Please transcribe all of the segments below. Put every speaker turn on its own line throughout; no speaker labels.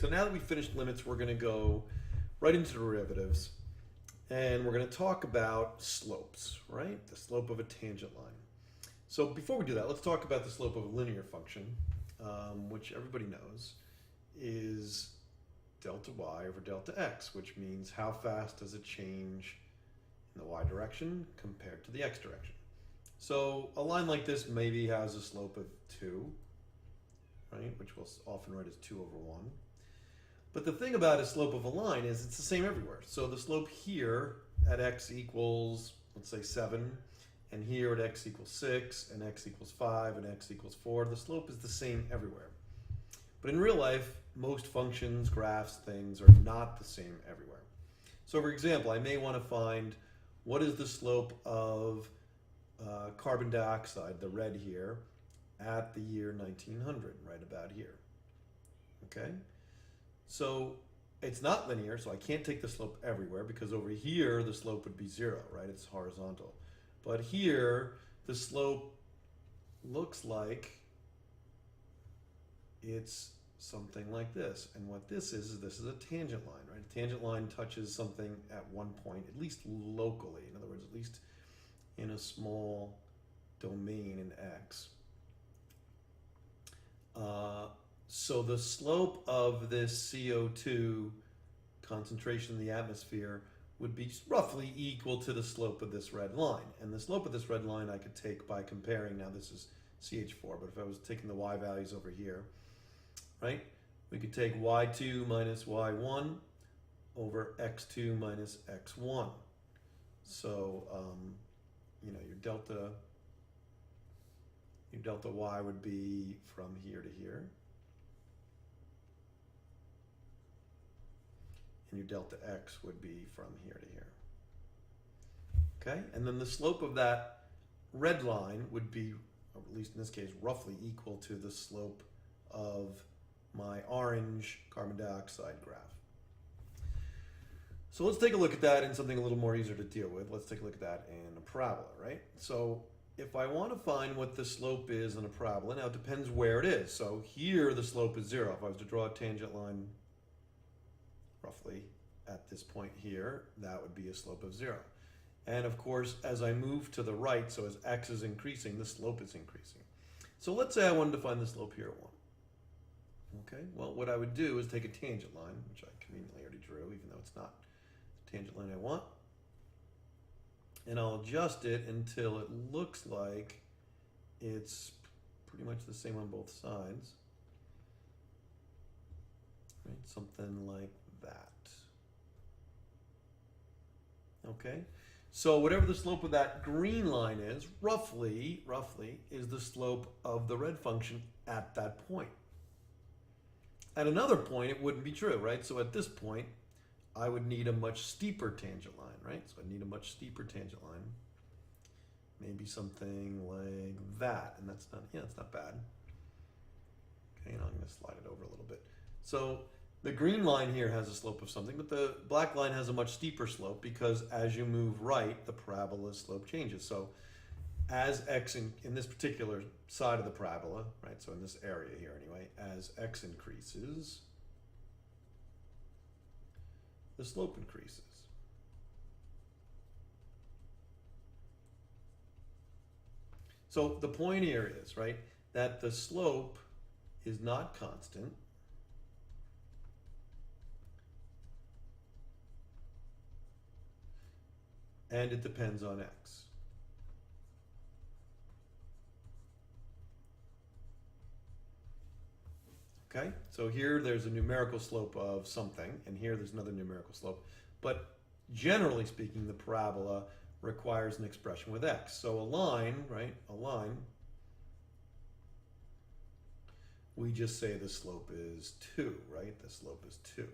So now that we've finished limits, we're going to go right into derivatives, and we're going to talk about slopes, right? The slope of a tangent line. So before we do that, let's talk about the slope of a linear function, which everybody knows is delta y over delta x, which means how fast does it change in the y direction compared to the x direction. So a line like this maybe has a slope of 2, right, which we'll often write as 2 over 1. But the thing about a slope of a line is it's the same everywhere. So the slope here at x equals, let's say 7, and here at x equals 6, and x equals 5, and x equals 4, the slope is the same everywhere. But in real life, most functions, graphs, things are not the same everywhere. So for example, I may want to find what is the slope of carbon dioxide, the red here, at the year 1900, right about here. Okay? So it's not linear, so I can't take the slope everywhere because over here the slope would be 0, right? It's horizontal. But here the slope looks like it's something like this. And what this is this is a tangent line, right? A tangent line touches something at one point, at least locally. In other words, at least in a small domain in x. So the slope of this CO2 concentration in the atmosphere would be roughly equal to the slope of this red line. And the slope of this red line I could take by comparing, now this is CH4, but if I was taking the y values over here, right, we could take y2 minus y1 over x2 minus x1. So, you know, your delta y would be from here to here. And your delta x would be from here to here. Okay, and then the slope of that red line would be, or at least in this case, roughly equal to the slope of my orange carbon dioxide graph. So let's take a look at that in something a little more easier to deal with. Let's take a look at that in a parabola, right? So if I want to find what the slope is in a parabola, now it depends where it is. So here the slope is 0. If I was to draw a tangent line roughly at this point here, that would be a slope of 0. And of course, as I move to the right, so as x is increasing, the slope is increasing. So let's say I wanted to find the slope here at 1. Okay, well, what I would do is take a tangent line, which I conveniently already drew, even though it's not the tangent line I want. And I'll adjust it until it looks like it's pretty much the same on both sides. Right, something like that. Okay, so whatever the slope of that green line is, roughly is the slope of the red function at that point. At another point, it wouldn't be true, right? So at this point, I would need a much steeper tangent line, right? So I need a much steeper tangent line. Maybe something like that, and that's not, yeah, it's not bad. Okay, and I'm gonna slide it over a little bit. So the green line here has a slope of something, but the black line has a much steeper slope because as you move right, the parabola's slope changes. So as x in this particular side of the parabola, right, so in this area here anyway, as x increases, the slope increases. So the point here is, right, that the slope is not constant. And it depends on x. Okay, so here there's a numerical slope of something, and here there's another numerical slope. But generally speaking, the parabola requires an expression with x. So a line, right, a line, we just say the slope is 2, right? The slope is 2.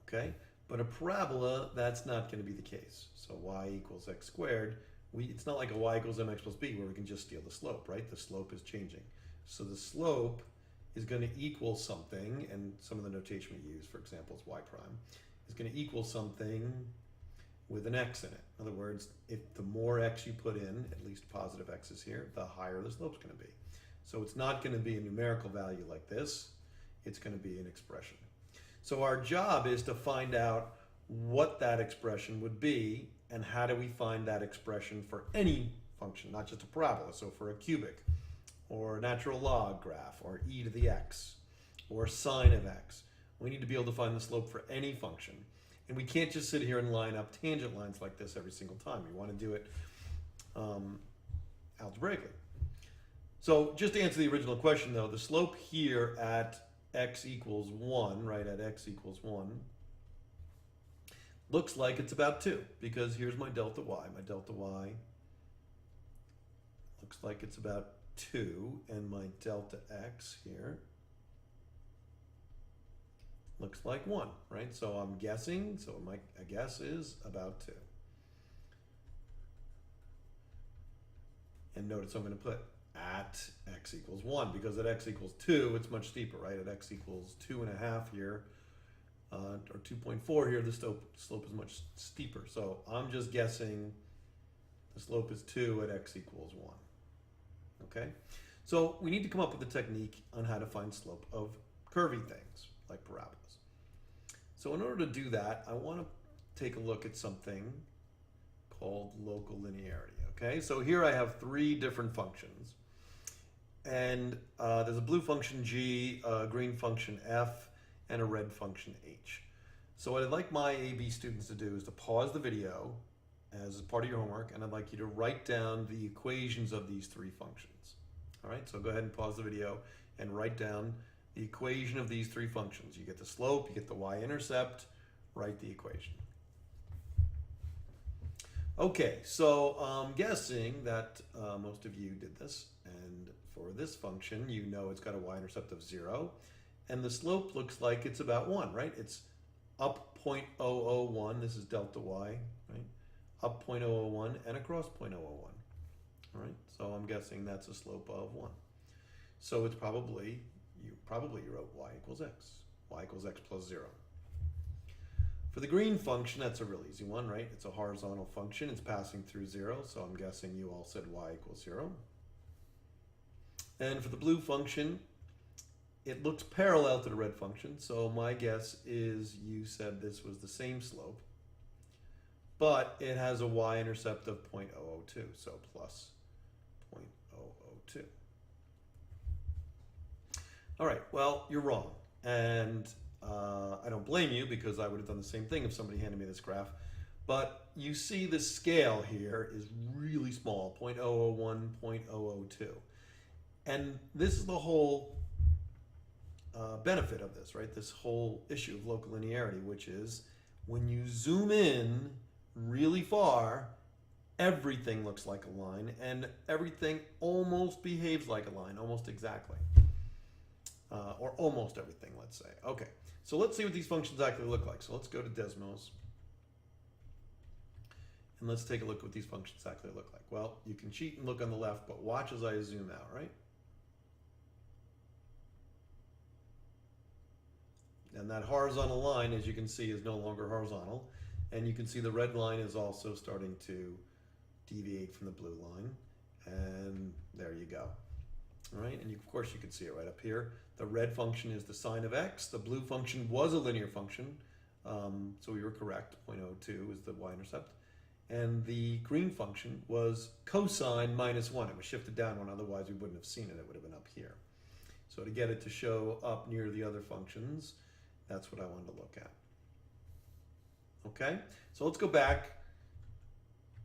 Okay, but a parabola, that's not going to be the case. So y equals x squared, it's not like a y equals mx plus b where we can just steal the slope, right? The slope is changing. So the slope is going to equal something, and some of the notation we use, for example, is y prime, is going to equal something with an x in it. In other words, if the more x you put in, at least positive x's here, the higher the slope's going to be. So it's not going to be a numerical value like this. It's going to be an expression. So our job is to find out what that expression would be, and how do we find that expression for any function, not just a parabola. So for a cubic, or a natural log graph, or e to the x, or sine of x. We need to be able to find the slope for any function. And we can't just sit here and line up tangent lines like this every single time. We want to do it algebraically. So just to answer the original question though, the slope here at x equals 1, right, at x equals 1, looks like it's about 2, because here's my delta y. My delta y looks like it's about 2, and my delta x here looks like 1, right? So I'm guessing, so my guess is about 2. And notice I'm going to put at x equals 1, because at x equals 2, it's much steeper, right? At x equals 2.5 here, or 2.4 here, the slope is much steeper. So I'm just guessing the slope is 2 at x equals 1. Okay? So we need to come up with a technique on how to find slope of curvy things, like parabolas. So in order to do that, I want to take a look at something called local linearity. Okay? So here I have 3 different functions. And there's a blue function g, a green function f, and a red function h. So what I'd like my AB students to do is to pause the video as part of your homework, and I'd like you to write down the equations of these 3 functions. All right, so go ahead and pause the video and write down the equation of these 3 functions. You get the slope, you get the y-intercept, write the equation. Okay, so I'm guessing that most of you did this, and for this function, you know it's got a y-intercept of 0, and the slope looks like it's about 1, right? It's up 0.001, this is delta y, right? Up 0.001 and across 0.001, all right? So I'm guessing that's a slope of 1. So it's probably, you wrote y equals x plus 0. For the green function, that's a real easy one, right? It's a horizontal function, it's passing through 0, so I'm guessing you all said y equals 0. And for the blue function, it looks parallel to the red function, so my guess is you said this was the same slope, but it has a y-intercept of 0.002, so plus 0.002. All right, well, you're wrong, and I don't blame you, because I would have done the same thing if somebody handed me this graph, but you see the scale here is really small, 0.001, 0.002. And this is the whole benefit of this, right? This whole issue of local linearity, which is when you zoom in really far, everything looks like a line, and everything almost behaves like a line, almost exactly. Or almost everything, let's say. Okay, so let's see what these functions actually look like. So let's go to Desmos, and let's take a look at what these functions actually look like. Well, you can cheat and look on the left, but watch as I zoom out, right? And that horizontal line, as you can see, is no longer horizontal. And you can see the red line is also starting to deviate from the blue line. And there you go. All right, and of course you can see it right up here. The red function is the sine of x. The blue function was a linear function, so we were correct. 0.02 is the y-intercept. And the green function was cosine minus 1. It was shifted down 1, otherwise we wouldn't have seen it. It would have been up here. So to get it to show up near the other functions, that's what I wanted to look at. Okay, so let's go back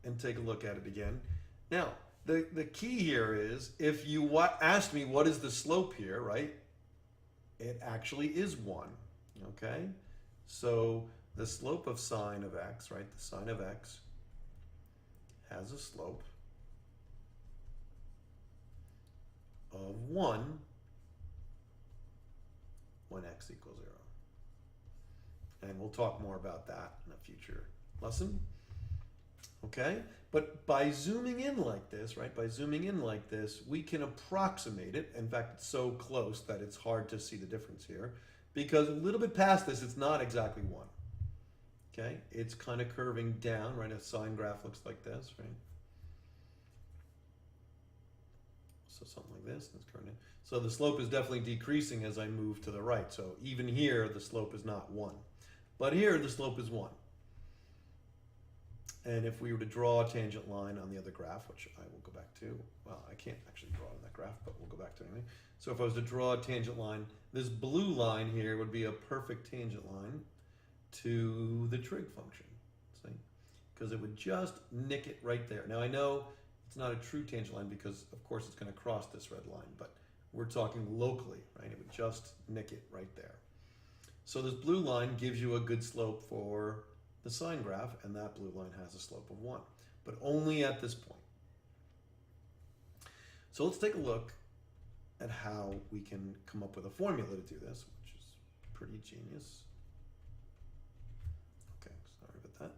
and take a look at it again. Now, the key here is, if you asked me what is the slope here, right, it actually is 1, okay? So the slope of sine of x, right, the sine of x has a slope of 1 when x equals 0. And we'll talk more about that in a future lesson. Okay, but by zooming in like this, right, by zooming in like this, we can approximate it. In fact, it's so close that it's hard to see the difference here, because a little bit past this, it's not exactly 1. Okay, it's kind of curving down, right? A sine graph looks like this, right? So So something like this. That's current. So the slope is definitely decreasing as I move to the right. So even here, the slope is not 1. But here, the slope is 1. And if we were to draw a tangent line on the other graph, which I will go back to, well, I can't actually draw it on that graph, but we'll go back to it anyway. So if I was to draw a tangent line, this blue line here would be a perfect tangent line to the trig function, see? Because it would just nick it right there. Now I know it's not a true tangent line because of course it's going to cross this red line, but we're talking locally, right? It would just nick it right there. So this blue line gives you a good slope for the sine graph, and that blue line has a slope of 1, but only at this point. So let's take a look at how we can come up with a formula to do this, which is pretty genius. Okay, sorry about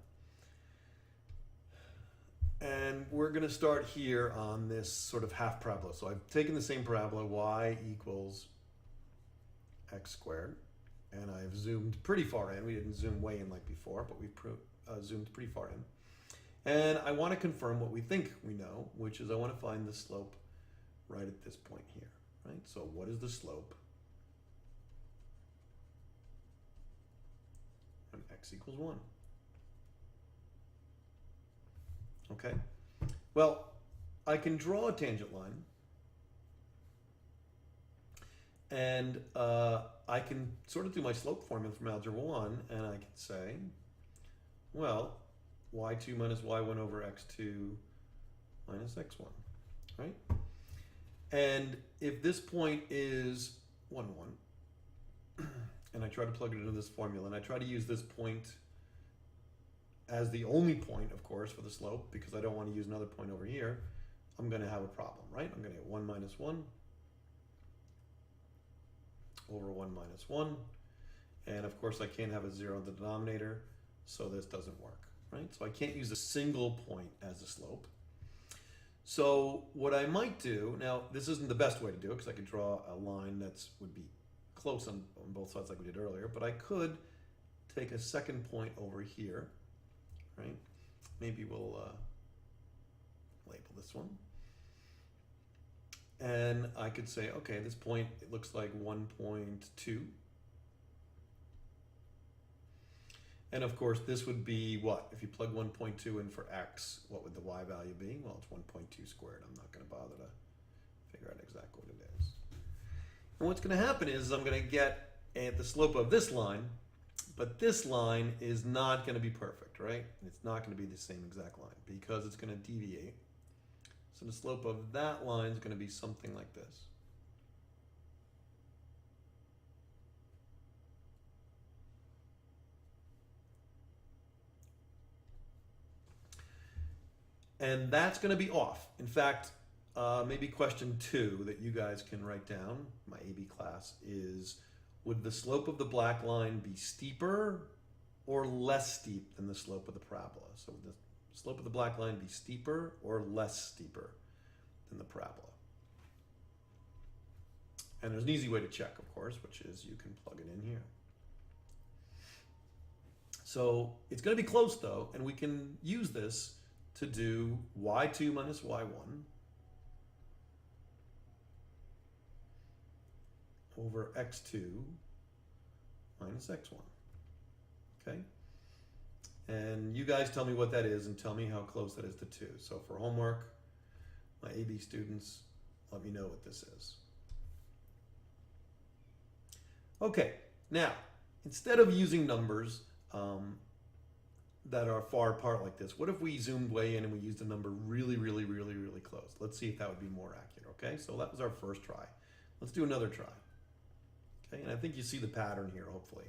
that. And we're going to start here on this sort of half parabola. So I've taken the same parabola, y equals x squared, and I've zoomed pretty far in. We didn't zoom way in like before, but we've zoomed pretty far in. And I want to confirm what we think we know, which is I want to find the slope right at this point here, right? So what is the slope when x equals 1? Okay, well, I can draw a tangent line, and I can sort of do my slope formula from algebra 1, and I can say, well, y2 minus y1 over x2 minus x1, right? And if this point is 1, 1, and I try to plug it into this formula, and I try to use this point as the only point, of course, for the slope, because I don't want to use another point over here, I'm going to have a problem, right? I'm going to get 1 minus 1 over 1 minus 1. And of course, I can't have a 0 in the denominator, so this doesn't work, right? So I can't use a single point as a slope. So what I might do, now this isn't the best way to do it because I could draw a line that would be close on both sides like we did earlier, but I could take a second point over here, right? Maybe we'll label this one. And I could say, okay, this point, it looks like 1.2. And of course, this would be what? If you plug 1.2 in for x, what would the y value be? Well, it's 1.2 squared. I'm not going to bother to figure out exactly what it is. And what's going to happen is I'm going to get the slope of this line, but this line is not going to be perfect, right? It's not going to be the same exact line because it's going to deviate. So the slope of that line is going to be something like this. And that's going to be off. In fact, maybe question 2 that you guys can write down, my AB class, is would the slope of the black line be steeper or less steep than the slope of the parabola? So would the slope of the black line be steeper or less steeper than the parabola? And there's an easy way to check, of course, which is you can plug it in here. So it's going to be close, though, and we can use this to do y2 minus y1 over x2 minus x1, okay? And you guys tell me what that is and tell me how close that is to 2. So for homework, my AB students, let me know what this is. Okay, now, instead of using numbers that are far apart like this, what if we zoomed way in and we used a number really, really, really, really close? Let's see if that would be more accurate, okay? So that was our first try. Let's do another try, okay? And I think you see the pattern here, hopefully.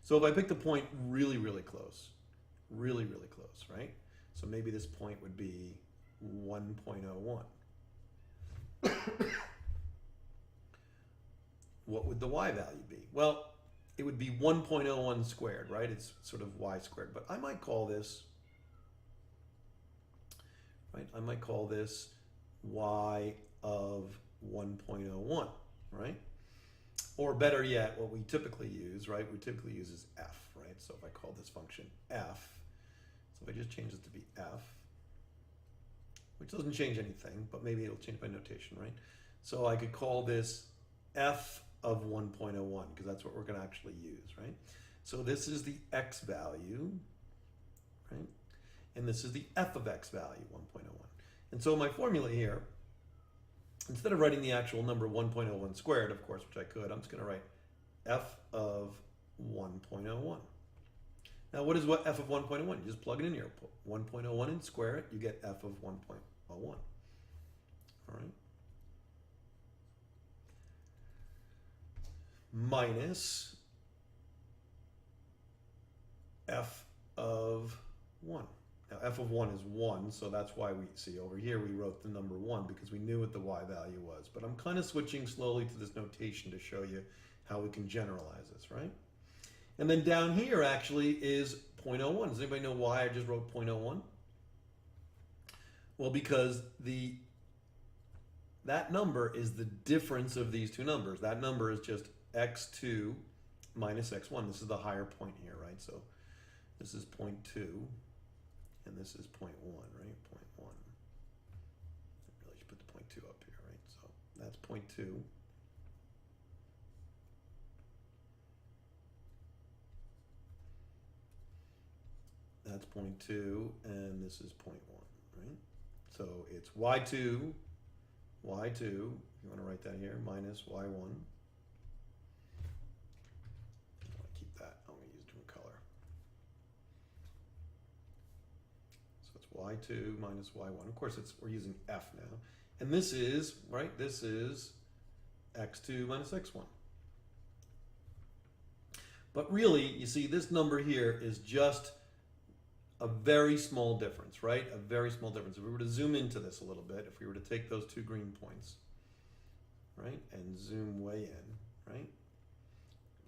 So if I pick the point really, really close, right? So maybe this point would be 1.01. What would the y value be? Well, it would be 1.01 squared, right? It's sort of y squared, but I might call this, right? I might call this y of 1.01, right? Or better yet, what we typically use, right? We typically use is f, right? So if I call this function f, so if I just change this to be f, which doesn't change anything, but maybe it'll change by notation, right? So I could call this f of 1.01 because that's what we're going to actually use, right? So this is the x value, right? And this is the f of x value, 1.01. And so my formula here, instead of writing the actual number 1.01 squared, of course, which I could, I'm just going to write f of 1.01. Now, what is what f of 1.01? You just plug it in here. Put 1.01 in, square it, you get f of 1.01. All right. Minus f of 1. Now, f of 1 is 1, so that's why we see over here we wrote the number 1 because we knew what the y value was. But I'm kind of switching slowly to this notation to show you how we can generalize this, right? And then down here actually is 0.01. Does anybody know why I just wrote 0.01? Well, because that number is the difference of these two numbers. That number is just x2 minus x1. This is the higher point here, right? So this is 0.2 and this is 0.1, right? 0.1. I really should put the 0.2 up here, right? So that's 0.2. That's 0.2, and this is 0.1, right? So it's y2, if you want to write that here, minus y1. I want to keep that. I'm going to use a different color. So it's y2 minus y1. Of course, we're using f now. And this is, right, this is x2 minus x1. But really, you see, this number here is just a very small difference, right? A very small difference. If we were to zoom into this a little bit, if we were to take those two green points, right, and zoom way in, right,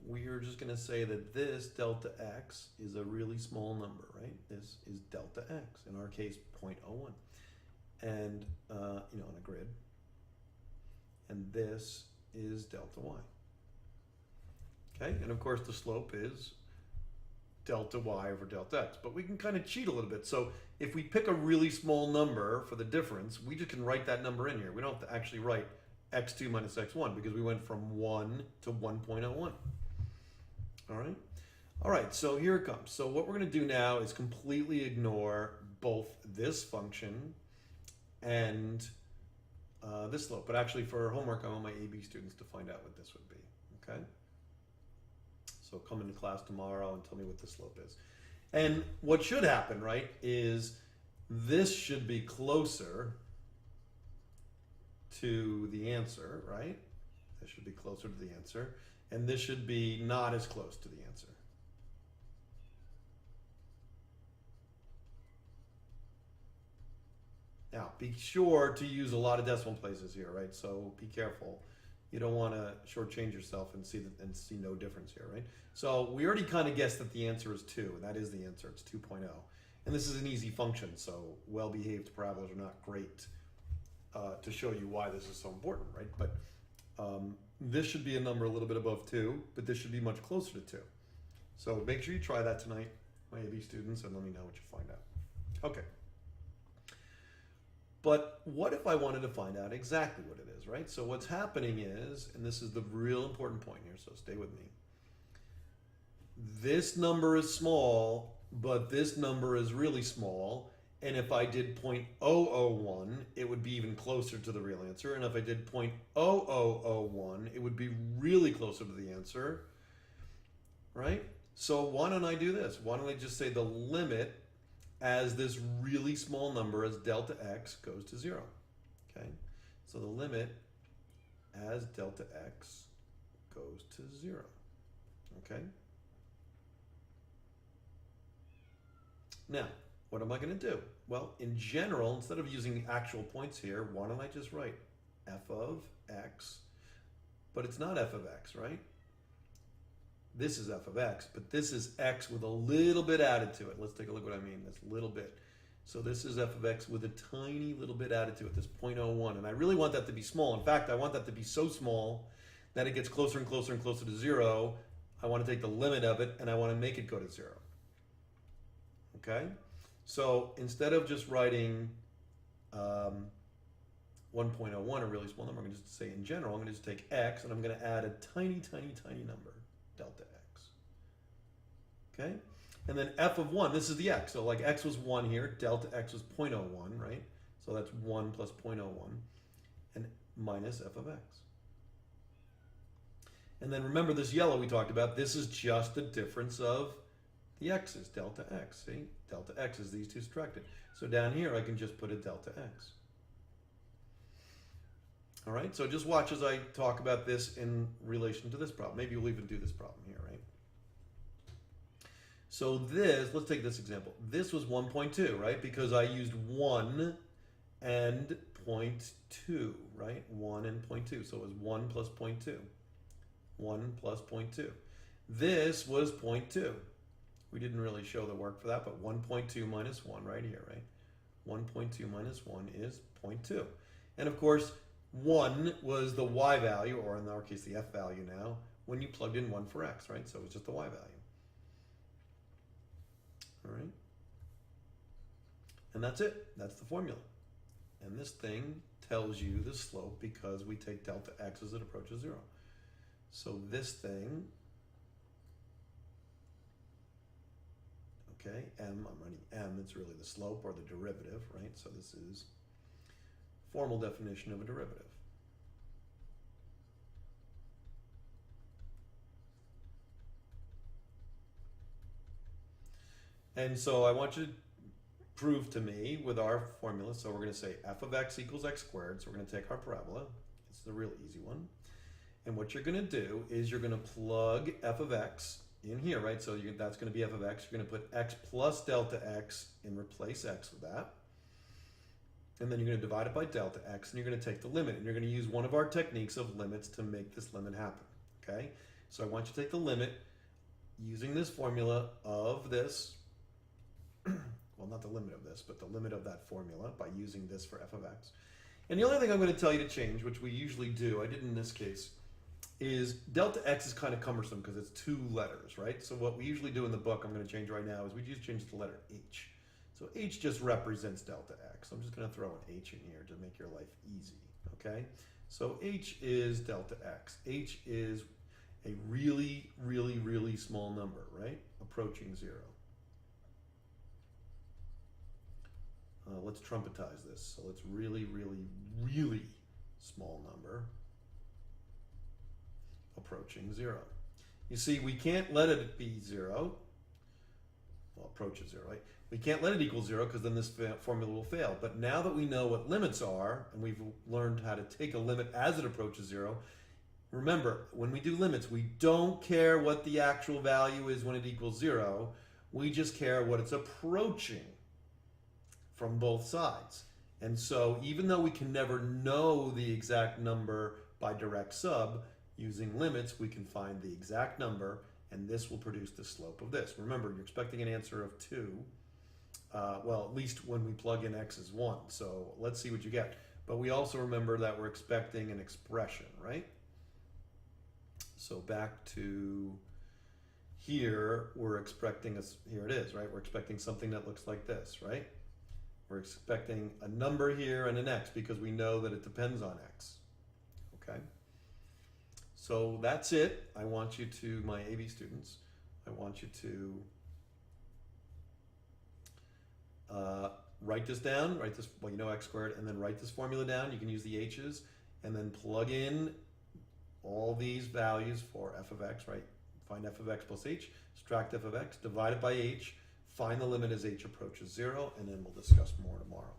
we are just going to say that this delta x is a really small number, right? This is delta x, in our case, 0.01, and, on a grid, and this is delta y, okay? And of course, the slope is delta y over delta x, but we can kind of cheat a little bit. So if we pick a really small number for the difference, we just can write that number in here. We don't have to actually write x2 minus x1 because we went from 1 to 1.01. All right, so here it comes. So what we're going to do now is completely ignore both this function and this slope. But actually for homework, I want my AB students to find out what this would be, okay? So come into class tomorrow and tell me what the slope is. And what should happen, right, is this should be closer to the answer, right? This should be closer to the answer. And this should be not as close to the answer. Now, be sure to use a lot of decimal places here, right? So be careful. You don't want to shortchange yourself and see no difference here, right? So we already kind of guessed that the answer is 2, and that is the answer. It's 2.0. And this is an easy function, so well-behaved parabolas are not great to show you why this is so important, right? But this should be a number a little bit above 2, but this should be much closer to 2. So make sure you try that tonight, my AB students, and let me know what you find out. Okay. But what if I wanted to find out exactly what it is, right? So what's happening is, and this is the real important point here, so stay with me. This number is small, but this number is really small. And if I did 0.0001, it would be even closer to the real answer. And if I did 0.0001, it would be really closer to the answer, right? So why don't I do this? Why don't I just say the limit as this really small number as delta x goes to 0, okay? So the limit as delta x goes to 0, okay? Now, what am I going to do? Well, in general, instead of using actual points here, why don't I just write f of x, but it's not f of x, right? This is f of x, but this is x with a little bit added to it. Let's take a look what I mean, this little bit. So this is f of x with a tiny little bit added to it, this 0.01. And I really want that to be small. In fact, I want that to be so small that it gets closer and closer and closer to 0. I want to take the limit of it and I want to make it go to 0. Okay? So instead of just writing 1.01, a really small number, I'm going to just say in general, I'm going to just take x and I'm going to add a tiny, tiny, tiny number, delta x. Okay? And then f of 1, this is the x. So like x was 1 here, delta x was 0.01, right? So that's 1 plus 0.01 and minus f of x. And then remember this yellow we talked about, this is just the difference of the x's, delta x. See? Delta x is these two subtracted. So down here I can just put a delta x. All right, so just watch as I talk about this in relation to this problem. Maybe we'll even do this problem here, right? So this, let's take this example. This was 1.2, right? Because I used 1 and 0.2, right? 1 and 0.2, so it was 1 plus 0.2. 1 plus 0.2. This was 0.2. We didn't really show the work for that, but 1.2 minus 1 right here, right? 1.2 minus 1 is 0.2. And of course, 1 was the y value, or in our case, the f value now, when you plugged in 1 for x, right? So it's just the y value. All right? And that's it. That's the formula. And this thing tells you the slope because we take delta x as it approaches 0. So this thing, okay, m, I'm writing m, it's really the slope or the derivative, right? So this is formal definition of a derivative. And so I want you to prove to me with our formula, so we're going to say f of x equals x squared, so we're going to take our parabola. It's the real easy one. And what you're going to do is you're going to plug f of x in here, right? So that's going to be f of x. You're going to put x plus delta x and replace x with that. And then you're going to divide it by delta x, and you're going to take the limit. And you're going to use one of our techniques of limits to make this limit happen, okay? So I want you to take the limit using this formula of this, well, not the limit of this, but the limit of that formula by using this for f of x. And the only thing I'm going to tell you to change, which we usually do, I did in this case, is delta x is kind of cumbersome because it's 2 letters, right? So what we usually do in the book, I'm going to change right now, is we just change the letter h. So h just represents delta x. I'm just going to throw an h in here to make your life easy, okay? So h is delta x. H is a really, really, really small number, right? Approaching 0. Let's trumpetize this. So it's really, really, really small number approaching 0. You see, we can't let it be 0. Well, approaches 0, right? We can't let it equal 0 because then this formula will fail. But now that we know what limits are, and we've learned how to take a limit as it approaches 0, remember, when we do limits, we don't care what the actual value is when it equals 0. We just care what it's approaching from both sides. And so even though we can never know the exact number by direct sub, using limits, we can find the exact number, and this will produce the slope of this. Remember, you're expecting an answer of 2. Well, at least when we plug in x as 1. So let's see what you get. But we also remember that we're expecting an expression, right? So back to here, we're expecting, here it is, right? We're expecting something that looks like this, right? We're expecting a number here and an x because we know that it depends on x, okay? So that's it. I want you to, my AV students, I want you to write this down, write this, well, you know x squared, and then write this formula down. You can use the h's, and then plug in all these values for f of x, right? Find f of x plus h, subtract f of x, divide it by h, find the limit as h approaches 0, and then we'll discuss more tomorrow.